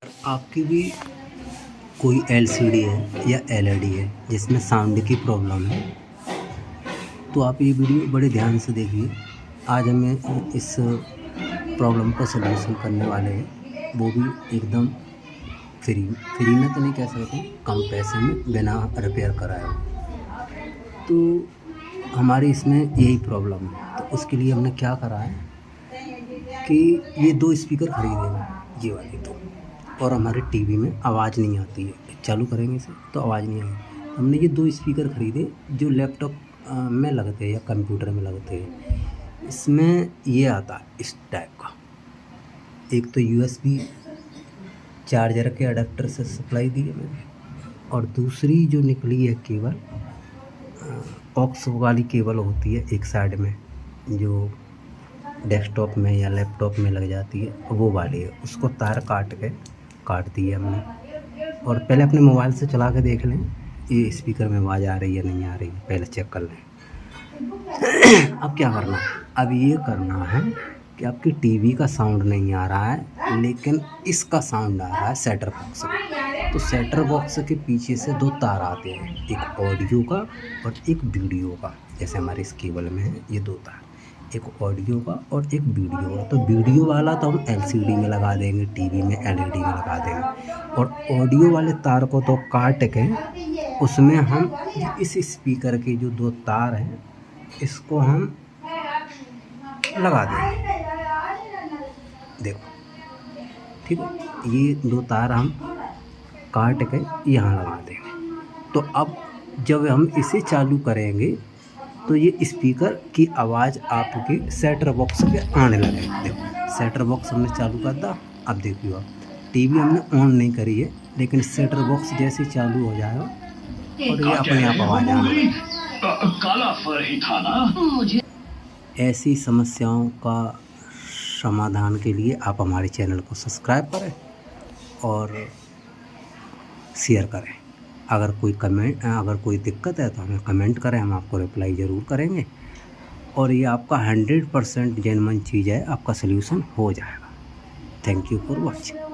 आपकी भी कोई एलसीडी है या एलईडी है जिसमें साउंड की प्रॉब्लम है, तो आप ये वीडियो बड़े ध्यान से देखिए। आज हमें इस प्रॉब्लम का सलूशन करने वाले हैं, वो भी एकदम फ्री में तो नहीं कह सकते, कम पैसे में, बिना रिपेयर कराए हो। तो हमारी इसमें यही प्रॉब्लम है। तो उसके लिए हमने क्या करा है कि ये 2 स्पीकर खरीदे हैं, ये वाले 2, और हमारे टीवी में आवाज़ नहीं आती है। चालू करेंगे इसे तो आवाज़ नहीं आएगी। हमने ये 2 स्पीकर ख़रीदे जो लैपटॉप में लगते हैं या कंप्यूटर में लगते हैं। इसमें ये आता है इस टाइप का, एक तो यूएसबी चार्जर के अडेप्टर से सप्लाई दी है मैंने, और दूसरी जो निकली है केबल, ऑक्स वाली केबल होती है एक साइड में, जो डेस्कटॉप में या लैपटॉप में लग जाती है, वो वाली है। उसको तार काट दी है हमने। और पहले अपने मोबाइल से चला के देख लें ये स्पीकर में आवाज़ आ रही है नहीं आ रही है, पहले चेक कर लें। अब क्या करना है, अब ये करना है कि आपकी टीवी का साउंड नहीं आ रहा है, लेकिन इसका साउंड आ रहा है सेटर बॉक्स का। तो सेटर बॉक्स के पीछे से 2 तार आते हैं, एक ऑडियो का और एक वीडियो का। जैसे हमारे इस केबल में है ये 2 तार, एक ऑडियो का और एक वीडियो का। तो वीडियो वाला तो हम एलसीडी में लगा देंगे, टीवी में एलईडी में लगा देंगे, और ऑडियो वाले तार को तो काट के उसमें हम इस स्पीकर के जो 2 तार हैं इसको हम लगा देंगे। देखो ठीक है, ये 2 तार हम काट के यहाँ लगा देंगे। तो अब जब हम इसे चालू करेंगे तो ये स्पीकर की आवाज़ आपके सेटर बॉक्स पे आने लगे। देखो सेटर बॉक्स हमने चालू कर दिया। अब देखिए, आप टीवी हमने ऑन नहीं करी है, लेकिन सेटर बॉक्स जैसे चालू हो जाएगा और ये अपने आप आवाज़ आएगी। काला फर ही था ना। ऐसी समस्याओं का समाधान के लिए आप हमारे चैनल को सब्सक्राइब करें और शेयर करें। अगर कोई दिक्कत है तो हमें कमेंट करें, हम आपको रिप्लाई ज़रूर करेंगे। और ये आपका 100% जेन्युइन चीज़ है, आपका सल्यूशन हो जाएगा। Thank you for watching.